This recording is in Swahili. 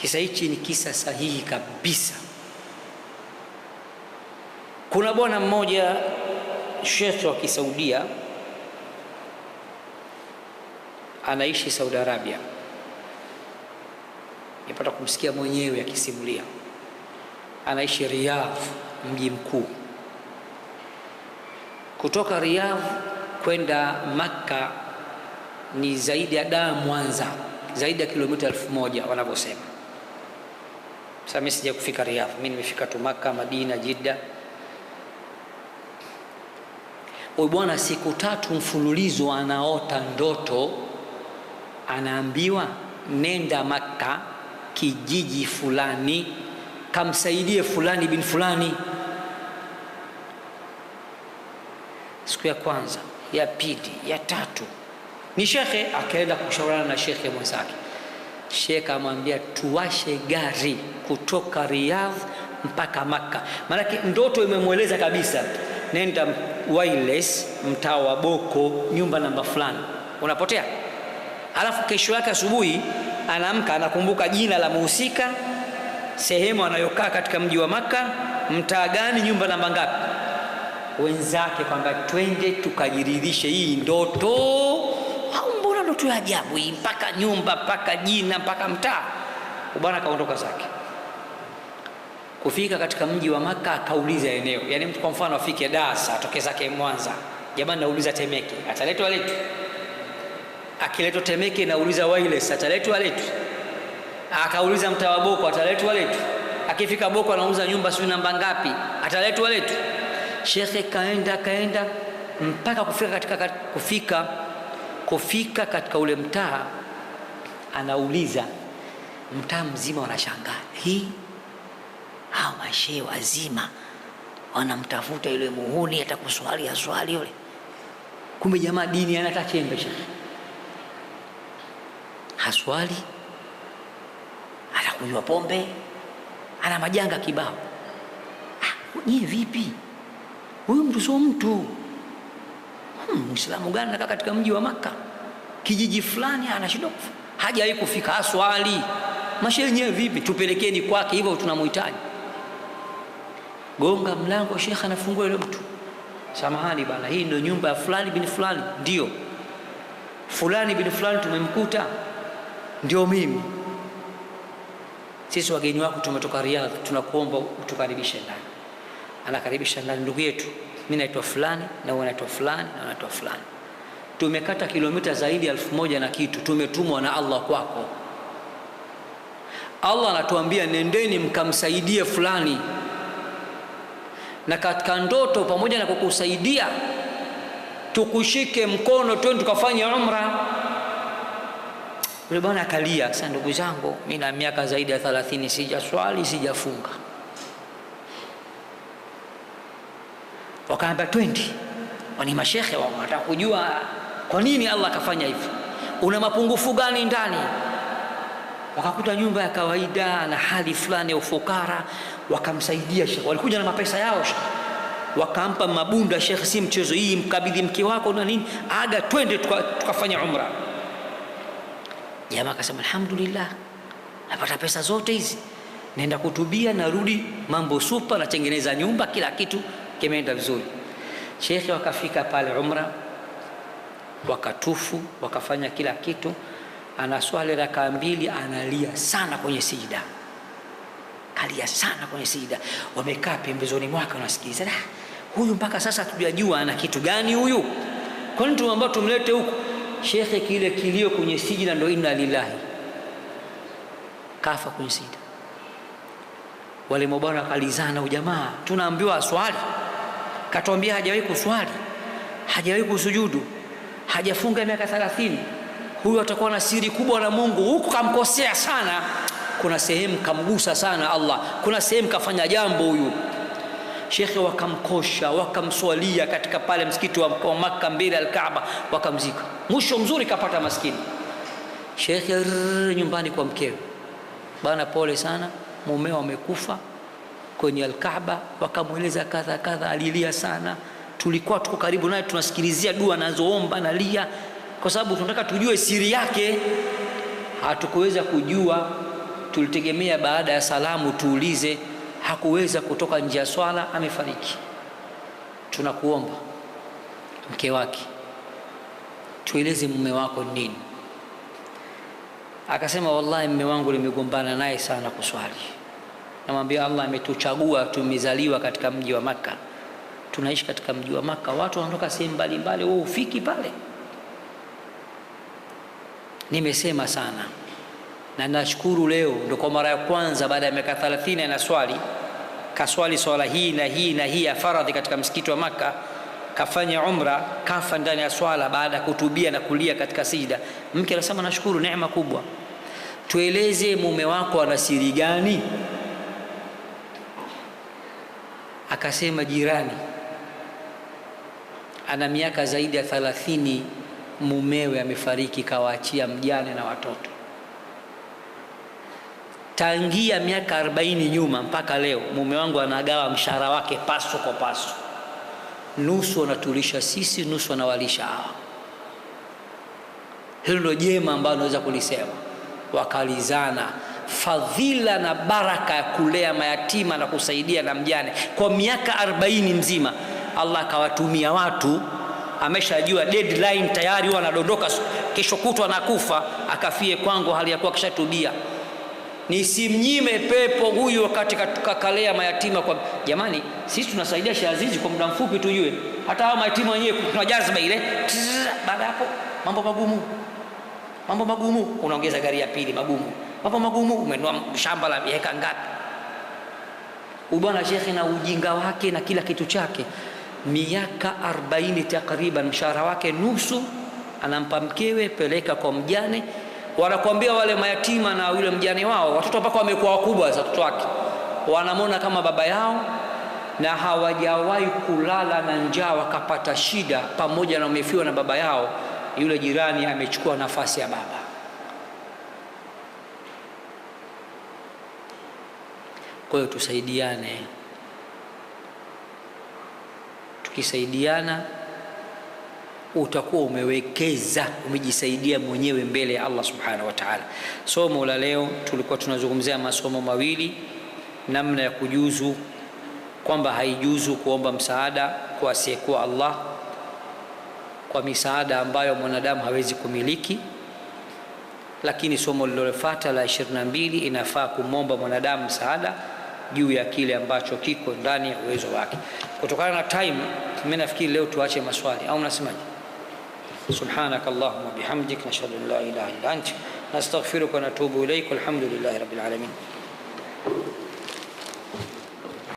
Kisa hichi ni kisa sahihi kabisa. Kuna bwana mmoja shekhi wa Kisaudia anaishi Saudi Arabia. Nipata kumsikia mwenyewe akisimulia. Anaishi Riyadh, mji mkuu. Kutoka Riyadh kwenda Makka ni zaidi ya Dar Mwanza, zaidi ya kilomita 1000 wanavyosema. Sasa mimi sija kufika Riyadh, mimi nimefika tu Makka, Madina, Jeddah. Huyu bwana siku 3 mfululizo anaota ndoto, anaambiwa nenda Makka, kijiji fulani, kamsaidie fulani bin fulani. Siku ya kwanza, ya pili, ya tatu, ni shekhe akaenda kushauriana na shekhe mwenzake. Shekhe amwambia tuwashe gari kutoka Riyadh mpaka Makka. Maana ndoto imemweleza kabisa, nenda Wireless, mtaa wa Boko, nyumba namba fulani, unapotea. Alafu kesho yake asubuhi anaamka anakumbuka jina la muhusika, sehemu anayokaa katika mji wa Makka, mtaa gani, nyumba namba ngapi. Wenzake kwamba twende tukajiridhishe hii ndoto, au mbona ndoto ya ajabu hii, mpaka nyumba, mpaka jina, mpaka mtaa. Bwana kaondoka zake. Kufika katika mji wa Makka akauliza eneo. Yaani mtu kwa mfano afike Dar, atoke zake Mwanza, jamani nauliza Temeke, ataletwa letu. Akiletwa Temeke nauliza Wireless, ataletwa letu. Akauliza mtaa wa Boko, ataletwa letu. Akifika Boko anauliza nyumba sio namba ngapi, ataletwa letu. Shekhe kaenda mpaka kufika katika ule mtaa. Anauliza, mtaa mzima wanashangaa, hii hao mashehe wazima wanamtafuta yule muhuni atakuswali aswali yule. Kumbe jamaa dini anataka chembe shekhe. Haswali, anakunywa pombe, ana majanga kibao. Nyie vipi? Huyu mtu sio mtu. Muislamu gani anakaa katika mji wa Makka, kijiji fulani, anashindwa hajawahi kufika, haswali. Mashehe nyewe vipi? Tupelekeni kwake, hivyo tunamhitaji. Gonga mlango, shekhe anafungua yule mtu. Samahani bana, hii ndio nyumba ya fulani bin fulani. Ndio. Fulani bin fulani tumemkuta. Ndio mimi. Sisi wageni wako tumetoka Riyadh, tunakuomba utukaribishe ndani. Anakaribisha ndani, ndugu yetu, mimi naitwa fulani na wewe unaitwa fulani na unaitwa fulani. Tumekata kilomita zaidi ya 1000 na kitu, tumetumwa na Allah kwako. Allah anatuambia nendeni mkamsaidie fulani. Na katika ndoto pamoja na kukusaidia tukushike mkono twende tukafanye umra. Yule bwana akalia, sasa ndugu zangu, mimi na miaka zaidi ya 30 sijaswali, sijafunga. Wakaambia twende. Wani mashekhe wao wanataka kujua kwa nini Allah akafanya hivi, una mapungufu gani ndani. Wakakuta nyumba ya kawaida na hali fulani ya ufukara, wakamsaidia shekhe. Walikuja na mapesa yao shekhe, wakampa mabunda shekhe, si mchezo hii, mkabidhi mke wako na nini, aga twende tukafanya umra. Jamaa akasema alhamdulillah, napata pesa zote hizi, naenda kutubia, narudi mambo super, natengeneza nyumba, kila kitu kimeenda vizuri. Shekhe wakafika pale umra, wakatufu, wakafanya kila kitu. Anaswali rakaa 2, analia sana kwenye sijida. Kalia sana kwenye sijida. Wamekaa pembezoni mwake wanasikiliza. Huyu mpaka sasa hatujajua ana kitu gani huyu. Kwa nini tumeambiwa tumlete huku? Shekhe kile kilio kwenye sijida ndio inna lillahi. Kafa kwenye sijida. Wale mabwana kalizana, ujamaa tunaambiwa swali, katuambia hajawahi kuswali, hajawahi kusujudu, hajafunga miaka 30. Huyu atakuwa na siri kubwa na Mungu, huku kamkosea sana, kuna sehemu kamgusa sana Allah, kuna sehemu kafanya jambo huyu. Shekhe wakamkosha, wakamswalia katika pale msikiti wa Makka mbele al-Kaaba, wakamzika. Mwisho mzuri kapata maskini. Shekhe nyumbani kwa mkewe, bana pole sana, mumeo amekufa kwenye al-Kaaba. Wakamueleza kadha kadha, alilia sana. Tulikuwa tuko karibu naye tunasikilizia dua anazoomba, analia kwa sababu tunataka tujue siri yake. Hatukuweza kujua tulitegemea baada ya salamu tuulize hakuweza kutoka nje ya swala, amefariki. Tunakuomba mke wake, tueleze mume wako nini. Akasema wallahi mume wangu nimegombana naye sana kuswali. Namwambia Allah ametuchagua, tumezaliwa katika mji wa Makka, tunaishi katika mji wa Makka, watu wanatoka sehemu mbalimbali, wewe ufiki pale. Nimesema sana na nashukuru leo ndio kwa mara ya kwanza baada ya miaka 30 anaswali, kaswali swala hii na hii na hii ya faradhi katika msikiti wa Makka, kafanya umra, kafa ndani ya swala baada ya kutubia na kulia katika sijda. Mke anasema nashukuru, neema kubwa. Tueleze mume wako ana siri gani? Akasema jirani ana miaka zaidi ya 30 mumewe amefariki, kawaachia mjane na watoto. Tangia miaka 40 nyuma mpaka leo mume wangu anagawa mshahara wake paso kwa paso, nusu anatulisha sisi, nusu anawalisha hawa. Hilo ndio jema ambalo naweza kulisema. Wakalizana fadhila na baraka ya kulea mayatima na kusaidia na mjane kwa miaka 40 mzima. Allah akawatumia watu, ameshajua deadline tayari, wanadondoka kesho kutwa anakufa, akafie kwangu hali ya kuwa kishatubia. Nisimnyime pepo huyu wakati kakalea mayatima. Kwa jamani, sisi tunasaidia Sheikh Azizi kwa muda mfupi tujue, hata hao mayatima wenyewe kuna jazba ile. Baada hapo mambo magumu, unaongeza gari ya pili magumu, mambo magumu, umenua shamba la eka ngapi. Ubwana Sheikh na ujinga wake na kila kitu chake, miaka 40 takriban, mshahara wake nusu anampa mkewe, peleka kwa mjane. Wanakuambia wale mayatima na yule mjane wao, watoto mpaka wamekuwa wakubwa sasa, watoto wake wanamwona kama baba yao, na hawajawahi kulala na njaa wakapata shida pamoja na wamefiwa na baba yao. Yule jirani amechukua nafasi ya baba. Kwa hiyo tusaidiane. Tukisaidiana utakuwa umewekeza, umejisaidia mwenyewe mbele ya Allah subhanahu wa ta'ala. Somo la leo tulikuwa tunazungumzia masomo mawili, namna ya kujuzu kwamba haijuzu kuomba msaada kwa asiyekuwa Allah, kwa misaada ambayo mwanadamu hawezi kumiliki. Lakini somo lilofuata la 22 inafaa kumomba mwanadamu msaada juu ya kile ambacho kiko ndani ya uwezo wake. Kutokana na time, mimi nafikiri leo tuache maswali, au mnasemaje? سبحانك اللهم وبحمدك نشهد ان لا اله الا انت نستغفرك ونتوب اليك والحمد لله رب العالمين.